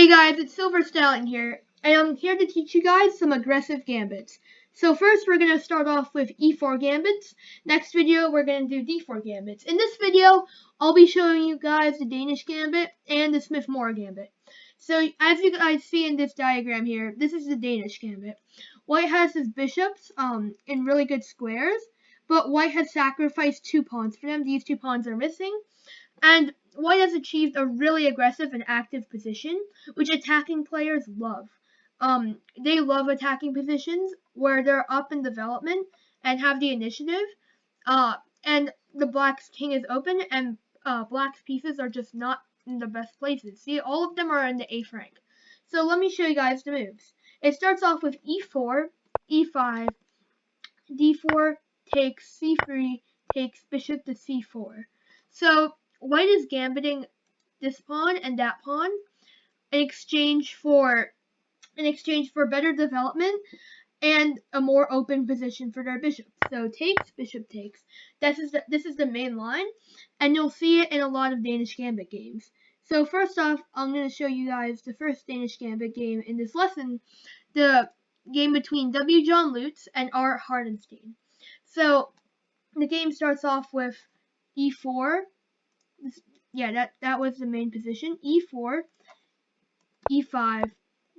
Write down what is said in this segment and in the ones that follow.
Hey guys, it's Silver Stallion here, and I'm here to teach you guys some aggressive gambits. So first we're going to start off with E4 gambits. Next video we're going to do D4 gambits. In this video, I'll be showing you guys the Danish gambit and the Smith-Morra gambit. So as you guys see in this diagram here, this is the Danish gambit. White has his bishops in really good squares, but White has sacrificed 2 pawns for them. These 2 pawns are missing. And White has achieved a really aggressive and active position, which attacking players love. They love attacking positions where they're up in development and have the initiative. And the Black's king is open, and Black's pieces are just not in the best places. See, all of them are in the 8th rank. So let me show you guys the moves. It starts off with E4, E5, D4 takes C3, takes bishop to C4. So White is gambiting this pawn and that pawn in exchange for better development and a more open position for their bishop. So takes, bishop takes. This is the main line, and you'll see it in a lot of Danish gambit games. So first off, I'm going to show you guys the first Danish gambit game in this lesson, the game between W. John Lutz and R. Hardenstein. So the game starts off with E4. That was the main position. E4, E5,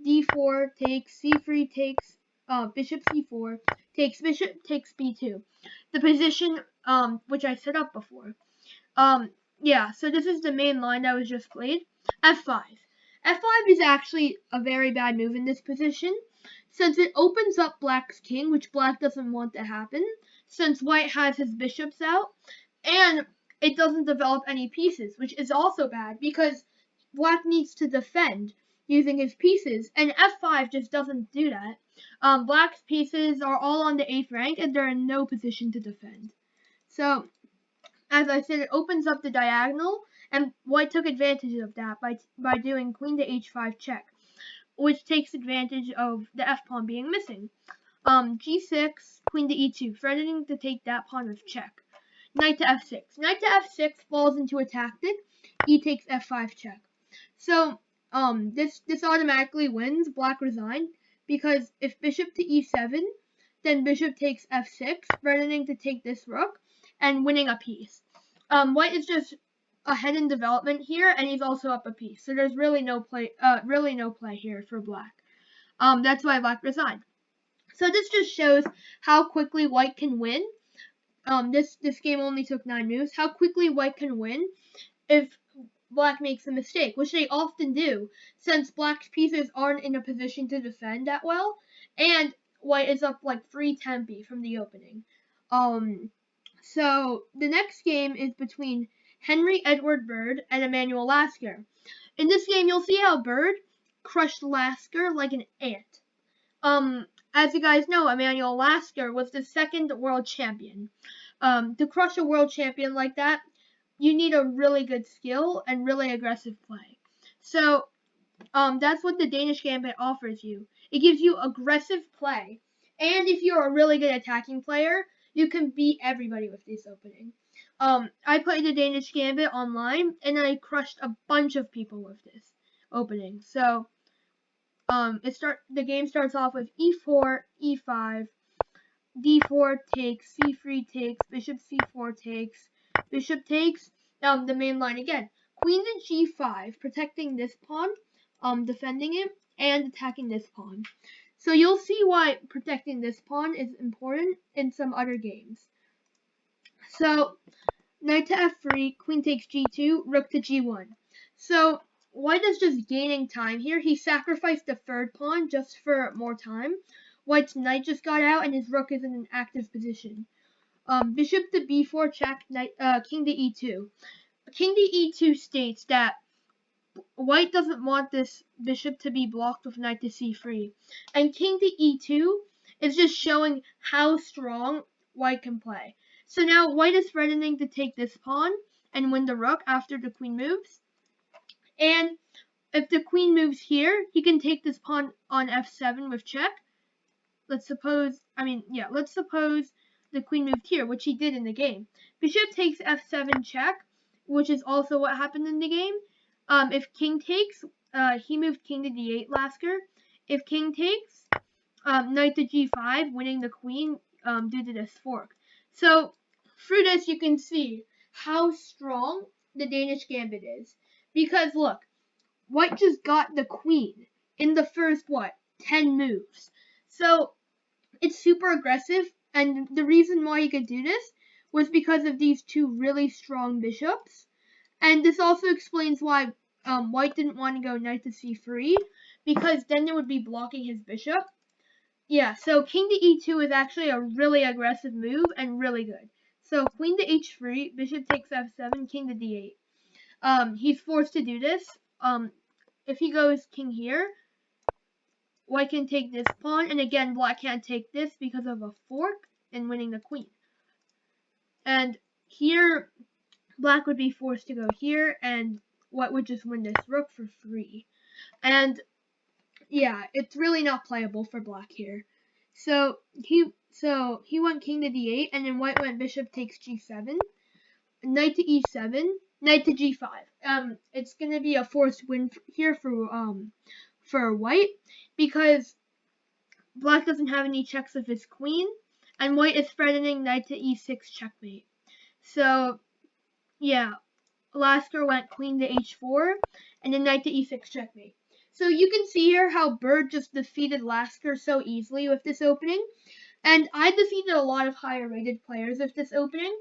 D4 takes, C3 takes, bishop C4 takes bishop takes B2. The position which I set up before. So this is the main line that was just played. F5. F5 is actually a very bad move in this position, since it opens up Black's king, which Black doesn't want to happen, since White has his bishops out, and it doesn't develop any pieces, which is also bad because Black needs to defend using his pieces, and F5 just doesn't do that. Black's pieces are all on the 8th rank, and they're in no position to defend. So, as I said, it opens up the diagonal, and White took advantage of that by doing queen to h5 check, which takes advantage of the f-pawn being missing. G6, queen to e2, threatening to take that pawn with check. Knight to f6. Knight to f6 falls into a tactic. E takes f5 check. So, this automatically wins. Black resigned, because if bishop to e7, then bishop takes f6, threatening to take this rook and winning a piece. White is just ahead in development here, and he's also up a piece. So there's really no play here for Black. That's why Black resigned. So this just shows how quickly White can win. This game only took 9 moves. How quickly White can win if Black makes a mistake, which they often do, since Black's pieces aren't in a position to defend that well, and White is up like 3 tempi from the opening. So the next game is between Henry Edward Bird and Emanuel Lasker. In this game, you'll see how Bird crushed Lasker like an ant. As you guys know, Emanuel Lasker was the 2nd world champion. To crush a world champion like that, you need a really good skill and really aggressive play. So, that's what the Danish Gambit offers you. It gives you aggressive play, and if you're a really good attacking player, you can beat everybody with this opening. I played the Danish Gambit online, and I crushed a bunch of people with this opening. So, the game starts off with E4, E5, D4 takes, C3 takes, bishop C4 takes, bishop takes, the main line again. Queen to G5, protecting this pawn, defending it, and attacking this pawn. So you'll see why protecting this pawn is important in some other games. So, knight to F3, queen takes G2, rook to G1. So, White is just gaining time here. He sacrificed the 3rd pawn just for more time. White's knight just got out, and his rook is in an active position. Bishop to B4 check, king to E2. King to E2 states that White doesn't want this bishop to be blocked with knight to C3. And king to E2 is just showing how strong White can play. So now White is threatening to take this pawn and win the rook after the queen moves. And if the queen moves here, he can take this pawn on F7 with check. Let's suppose the queen moved here, which he did in the game. Bishop takes F7 check, which is also what happened in the game. If king takes, he moved king to d8 Lasker. If king takes, knight to g5, winning the queen due to this fork. So through this, you can see how strong the Danish gambit is. Because look, white just got the queen in the first, 10 moves. So it's super aggressive, and the reason why he could do this was because of these two really strong bishops. And this also explains why white didn't want to go knight to c3, because then it would be blocking his bishop. Yeah, so king to e2 is actually a really aggressive move and really good. So queen to h3, bishop takes f7, king to d8. He's forced to do this. If he goes king here, white can take this pawn, and again, black can't take this because of a fork and winning the queen. And here, black would be forced to go here, and white would just win this rook for free. And yeah, it's really not playable for black here. So he went king to d8, and then white went bishop takes g7, knight to e7, knight to g5. It's gonna be a forced win here for white, because black doesn't have any checks of his queen, and white is threatening knight to e6 checkmate. So yeah, Lasker went queen to h4, and then knight to e6 checkmate. So you can see here how Bird just defeated Lasker so easily with this opening, and I defeated a lot of higher rated players with this opening,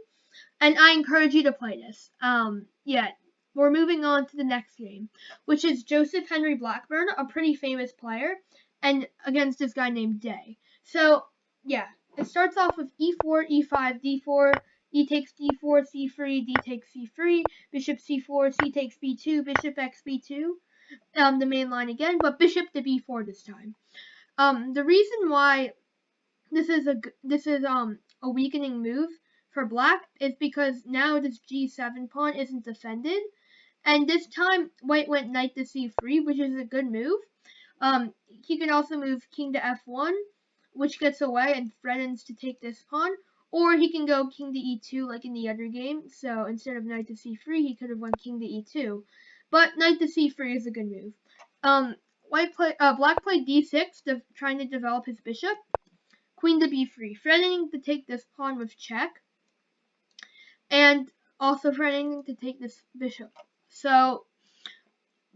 and I encourage you to play this. Yeah, we're moving on to the next game, which is Joseph Henry Blackburn, a pretty famous player, and against this guy named Day. So yeah, it starts off with e4, e5, d4, e takes d4, c3, d takes c3, bishop c4, c takes b2, bishop x b2, the main line again, but bishop to b4 this time. The reason why this is a weakening move for black is because now this g7 pawn isn't defended, and this time white went knight to c3, which is a good move. He can also move king to f1, which gets away and threatens to take this pawn, or he can go king to e2 like in the other game. So instead of knight to c3, he could have won king to e2, but knight to c3 is a good move. Black played d6, trying to develop his bishop. Queen to b3, threatening to take this pawn with check, and also threatening to take this bishop. So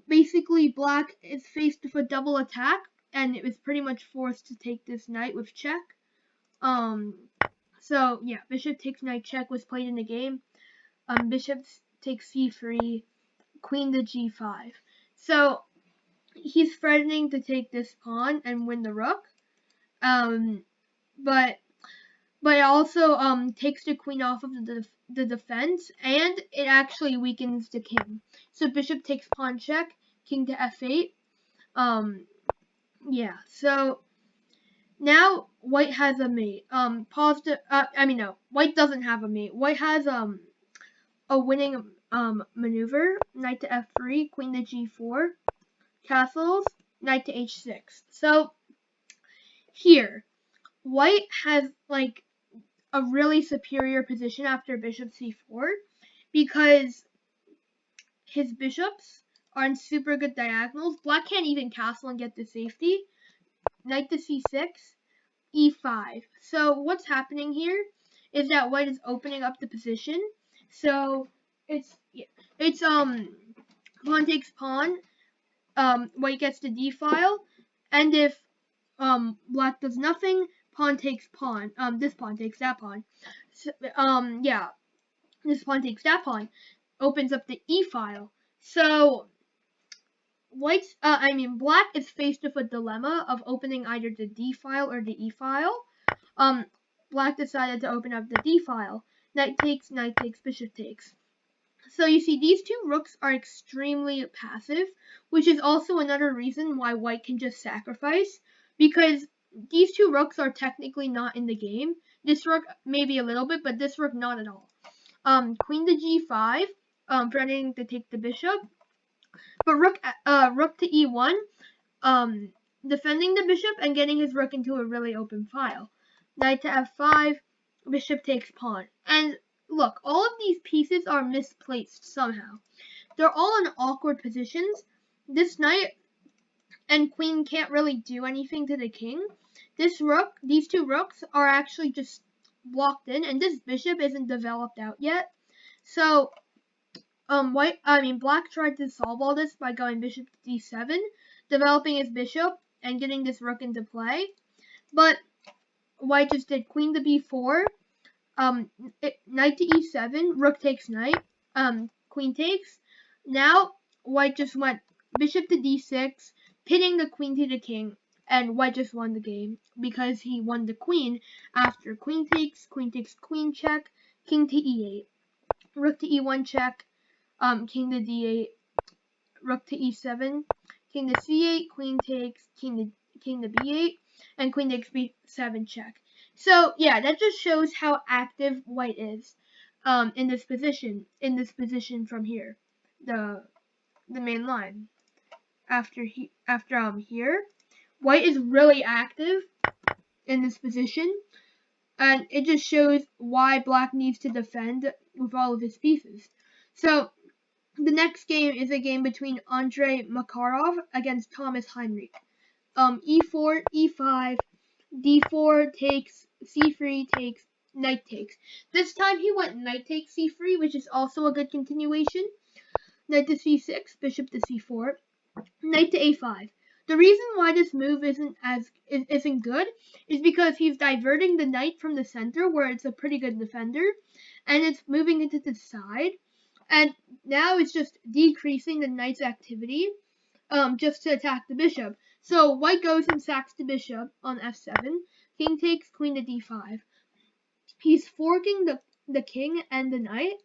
basically, black is faced with a double attack, and it was pretty much forced to take this knight with check. So yeah, bishop takes knight check was played in the game. Bishop takes c3, queen to g5. So he's threatening to take this pawn and win the rook. But it also takes the queen off of the defense, and it actually weakens the king. So bishop takes pawn check, king to f8. Yeah. So now white has a mate. White doesn't have a mate. White has a winning maneuver: knight to f3, queen to g4, castles, knight to h6. So here, white has like a really superior position after bishop c4, because his bishops are in super good diagonals. Black can't even castle and get the safety. Knight to c6, e5. So what's happening here is that white is opening up the position. So it's pawn takes pawn. White gets the d file, and if black does nothing, pawn takes pawn. This pawn takes that pawn. So, yeah, this pawn takes that pawn. Opens up the e file. So black is faced with a dilemma of opening either the d file or the e file. Black decided to open up the d file. Knight takes, bishop takes. So you see, these two rooks are extremely passive, which is also another reason why white can just sacrifice, because these two rooks are technically not in the game. This rook maybe a little bit, but this rook not at all. Queen to g5, threatening to take the bishop, but rook to e1, defending the bishop and getting his rook into a really open file. Knight to f5, bishop takes pawn, and look, all of these pieces are misplaced somehow. They're all in awkward positions, this knight and queen can't really do anything to the king. These two rooks are actually just blocked in, and this bishop isn't developed out yet. So black tried to solve all this by going bishop to d7, developing his bishop and getting this rook into play. But white just did queen to b4, knight to e7, rook takes knight, queen takes. Now white just went bishop to d6, pitting the queen to the king, and white just won the game because he won the queen after queen takes queen check, king to e8, rook to e1 check, king to d8, rook to e7, king to c8, queen takes, king to b8, and queen takes b7 check. So yeah, that just shows how active white is in this position from here, the main line. After here, white is really active in this position, and it just shows why black needs to defend with all of his pieces. So the next game is a game between Andrei Makarov against Thomas Heinrich. E4, E5, D4 takes, C3 takes, knight takes. This time he went knight takes C3, which is also a good continuation. Knight to C6, bishop to C4, knight to A5. The reason why this move isn't good is because he's diverting the knight from the center, where it's a pretty good defender, and it's moving into the side. And now it's just decreasing the knight's activity, just to attack the bishop. So white goes and sacks the bishop on f7. King takes, queen to d5. He's forking the king and the knight.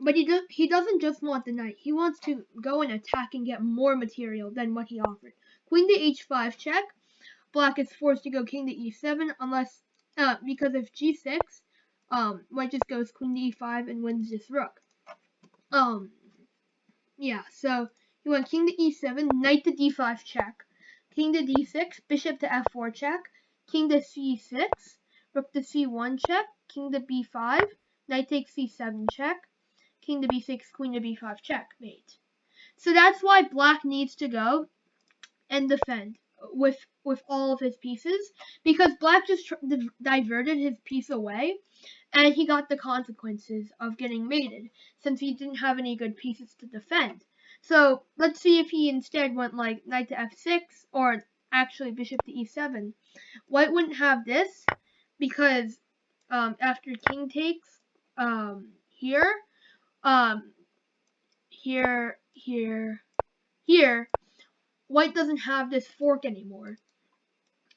But he doesn't just want the knight. He wants to go and attack and get more material than what he offered. Queen to h5 check. Black is forced to go king to e7 unless because of g6. White just goes queen to e5 and wins this rook. Yeah, so he went king to e7, knight to d5 check, king to d6, bishop to f4 check, king to c6, rook to c1 check, king to b5, knight takes c7 check, king to b6, queen to b5 checkmate. So that's why black needs to go and defend with all of his pieces, because black just diverted his piece away, and he got the consequences of getting mated, since he didn't have any good pieces to defend. So let's see if he instead went like knight to f6, or actually bishop to e7. White wouldn't have this, because after king takes, here, here, white doesn't have this fork anymore.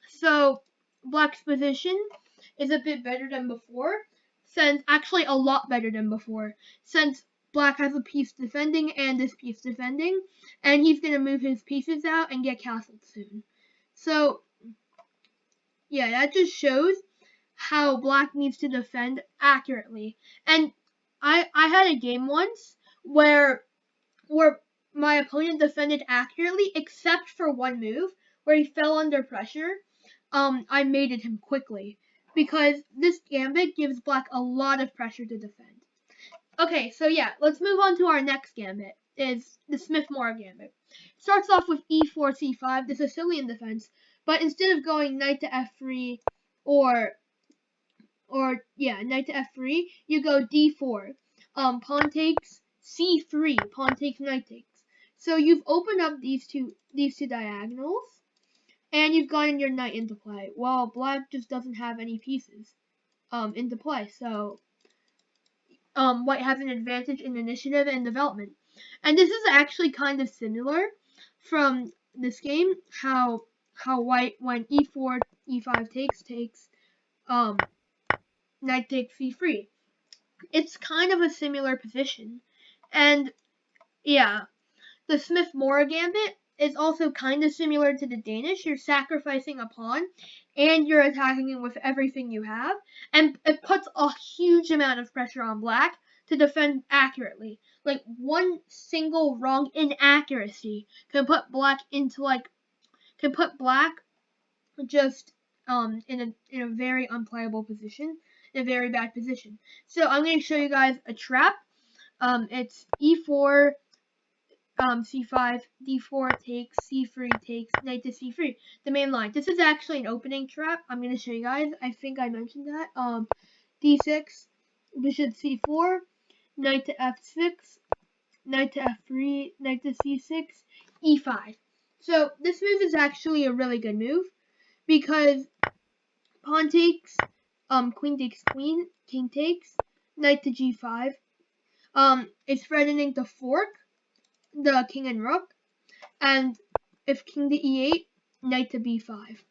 So black's position is a bit better than before, actually a lot better than before, since black has a piece defending and this piece defending, and he's going to move his pieces out and get castled soon. So yeah, that just shows how black needs to defend accurately. And I had a game once where my opponent defended accurately, except for one move where he fell under pressure. I mated him quickly, because this gambit gives black a lot of pressure to defend. Okay, so yeah, let's move on to our next gambit. Is the Smith-Morra gambit. Starts off with e4, c5, the Sicilian defense, but instead of going knight to f3 or knight to f3, you go d4. Pawn takes c3, pawn takes, knight takes. So you've opened up these two diagonals, and you've gotten your knight into play. Well, black just doesn't have any pieces into play, so white has an advantage in initiative and development. And this is actually kind of similar from this game, how white went e4, e5 takes, knight takes c3. It's kind of a similar position. And yeah, the Smith-Morra gambit is also kind of similar to the Danish. You're sacrificing a pawn, and you're attacking it with everything you have, and it puts a huge amount of pressure on black to defend accurately. Like, one single wrong inaccuracy can put black just in a very unplayable position, in a very bad position. So I'm going to show you guys a trap. It's e4, c5, d4 takes, c3 takes, knight to c3. The main line. This is actually an opening trap. I'm gonna show you guys. I think I mentioned that. d6, bishop c4, knight to f6, knight to f3, knight to c6, e5. So this move is actually a really good move because pawn takes, queen takes queen, king takes, knight to g5. It's threatening to fork the king and rook, and if king to e8, knight to b5.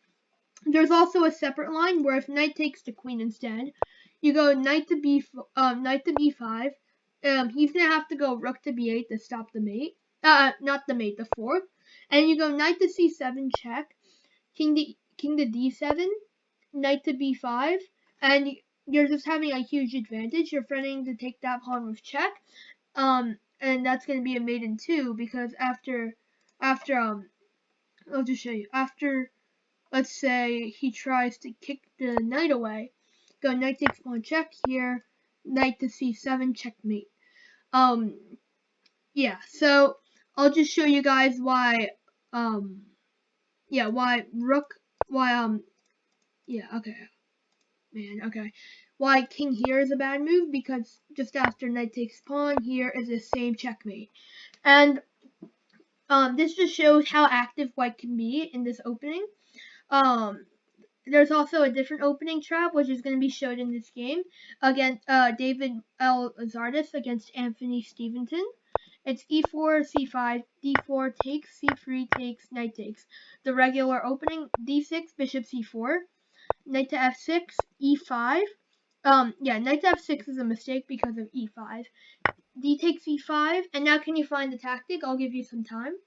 There's also a separate line where if knight takes the queen instead, you go knight to b5. He's gonna have to go rook to b8 to stop the mate. Not the mate, the fork. And you go knight to c7 check, king to d7, knight to b5, and you're just having a huge advantage. You're threatening to take that pawn with check. And that's gonna be a mate in 2 because after I'll just show you. After, let's say he tries to kick the knight away, go knight takes pawn check here, knight to c7 checkmate. Yeah. So I'll just show you guys why. Why rook. Why okay. Man. Okay. Why king here is a bad move because just after knight takes pawn here is the same checkmate, and this just shows how active white can be in this opening. There's also a different opening trap, which is going to be showed in this game against David L. Zardis against Anthony Stevenson. It's e4, c5, d4 takes, c3 takes, knight takes. The regular opening, d6, bishop c4, knight to f6, e5. Knight to f6 is a mistake because of e5. D takes e5, and now can you find the tactic? I'll give you some time.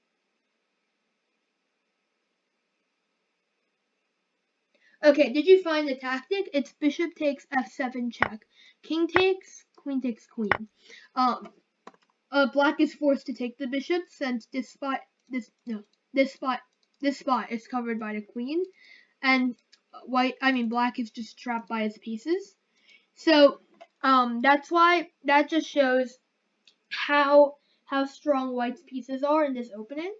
Okay, did you find the tactic? It's bishop takes f7 check. King takes, queen takes queen. Black is forced to take the bishop since this spot is covered by the queen, and black is just trapped by his pieces. So that's why that just shows how strong white's pieces are in this opening.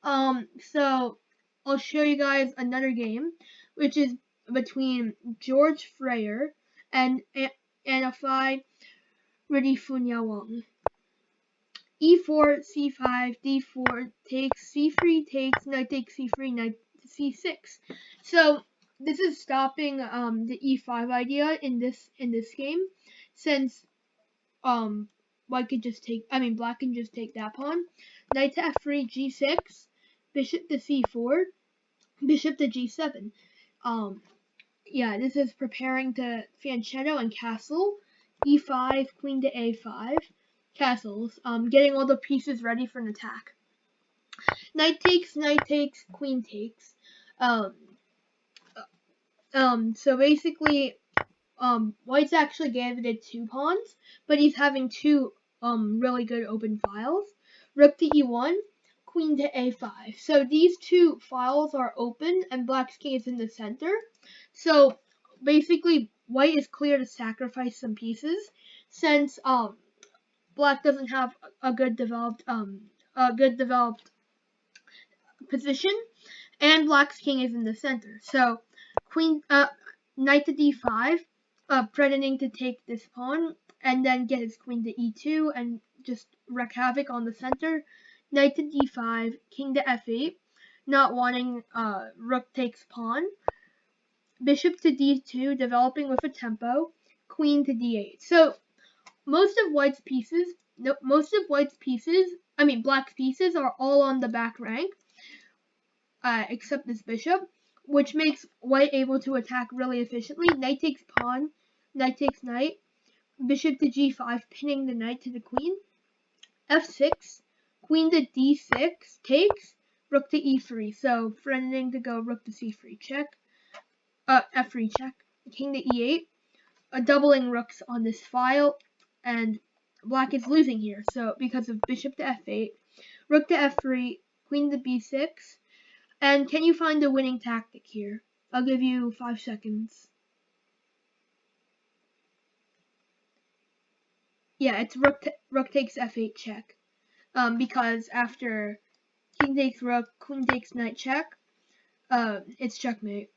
So I'll show you guys another game, which is between George Freyer and Anafai Ridifunyawang. E4, C5, D4 takes, C3 takes, knight takes C3, knight to C6. So this is stopping the E5 idea in this game, since black can just take that pawn. Knight to F3, G6, bishop to C4, bishop to G7. This is preparing to fianchetto and castle. E5, queen to A5, castles. Getting all the pieces ready for an attack. Knight takes, queen takes. So basically, white's actually gambited 2 pawns, but he's having 2 really good open files. Rook to E1, queen to A5. So these 2 files are open, and black's king is in the center. So basically, white is clear to sacrifice some pieces, since black doesn't have a good developed position, and black's king is in the center. So knight to D5, threatening to take this pawn and then get his queen to E2 and just wreak havoc on the center. Knight to D5, king to F8, not wanting rook takes pawn. Bishop to D2, developing with a tempo. Queen to D8. So most of black's pieces, are all on the back rank, except this bishop, which makes white able to attack really efficiently. Knight takes pawn, knight takes knight, bishop to G5, pinning the knight to the queen. F6, queen to D6 takes, rook to E3. So threatening to go rook to C3 check, F3 check, king to E8, doubling rooks on this file, and black is losing here. So because of bishop to F8, rook to F3, queen to B6, and can you find the winning tactic here? I'll give you 5 seconds. Yeah, it's rook takes F8 check. because after king takes rook, queen takes knight check, it's checkmate.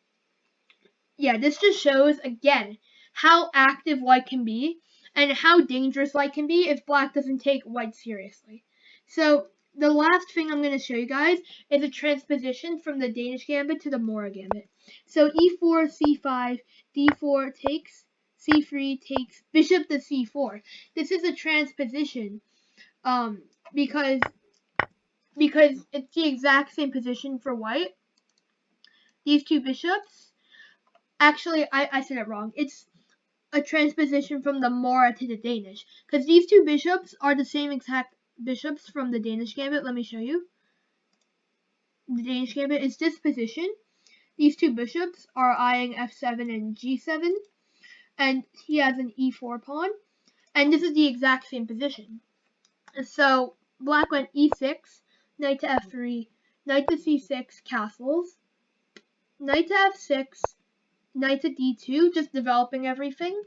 Yeah, this just shows, again, how active white can be and how dangerous white can be if black doesn't take white seriously. So the last thing I'm going to show you guys is a transposition from the Danish gambit to the Mora gambit. So e4, c5, d4 takes, c3 takes, bishop to c4. This is a transposition because it's the exact same position for white. These two bishops, actually I said it wrong. It's a transposition from the Mora to the Danish, because these two bishops are the same exact bishops from the Danish gambit. Let me show you. The Danish gambit is this position. These two bishops are eyeing f7 and g7, and he has an e4 pawn, and this is the exact same position. So black went e6, knight to f3, knight to c6, castles, knight to f6, knight to d2, just developing everything.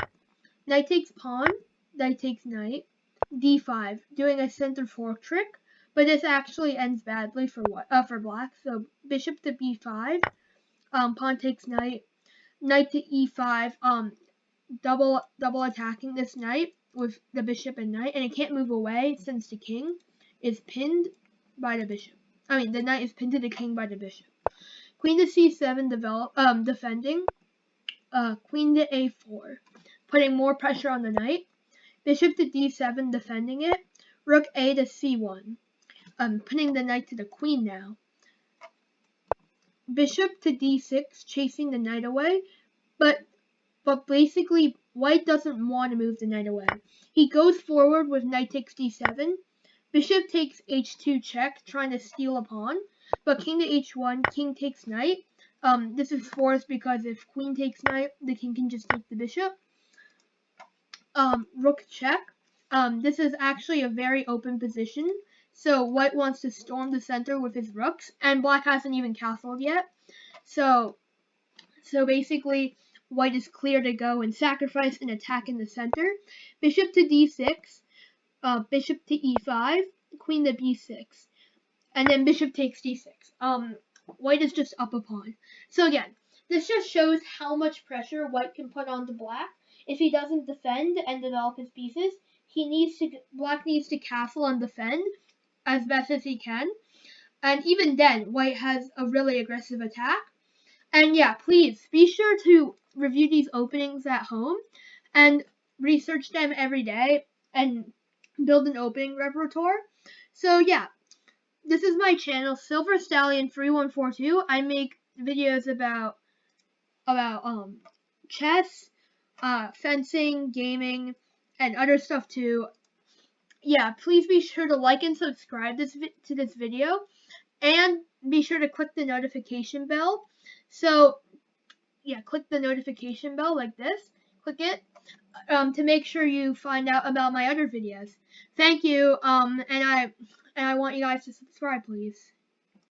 Knight takes pawn, knight takes knight, d5, doing a center fork trick, but this actually ends badly for black. So bishop to b5, pawn takes knight, knight to e5, double attacking this knight with the bishop and knight, and it can't move away since the king is pinned by the bishop. The knight is pinned to the king by the bishop. Queen to c7, defending. Queen to a4, putting more pressure on the knight. Bishop to d7, defending it. Rook a to c1, putting the knight to the queen now. Bishop to d6, chasing the knight away, but basically white doesn't want to move the knight away. He goes forward with knight takes d7. Bishop takes h2 check, trying to steal a pawn, but king to h1, king takes knight. This is forced because if queen takes knight, the king can just take the bishop. Rook check. This is actually a very open position, so white wants to storm the center with his rooks, and black hasn't even castled yet. So basically, white is clear to go and sacrifice and attack in the center. Bishop to d6, bishop to e5, queen to b6, and then bishop takes d6. White is just up a pawn. So again, this just shows how much pressure white can put onto black. If he doesn't defend and develop his pieces, black needs to castle and defend as best as he can. And even then, white has a really aggressive attack. And yeah, please be sure to review these openings at home and research them every day and build an opening repertoire. So yeah, this is my channel, Silver Stallion 3142. I make videos about chess, fencing, gaming, and other stuff too. Yeah, please be sure to like and subscribe to this video, and be sure to click the notification bell. So yeah, click the notification bell like this. Click it to make sure you find out about my other videos. Thank you. And I want you guys to subscribe, please.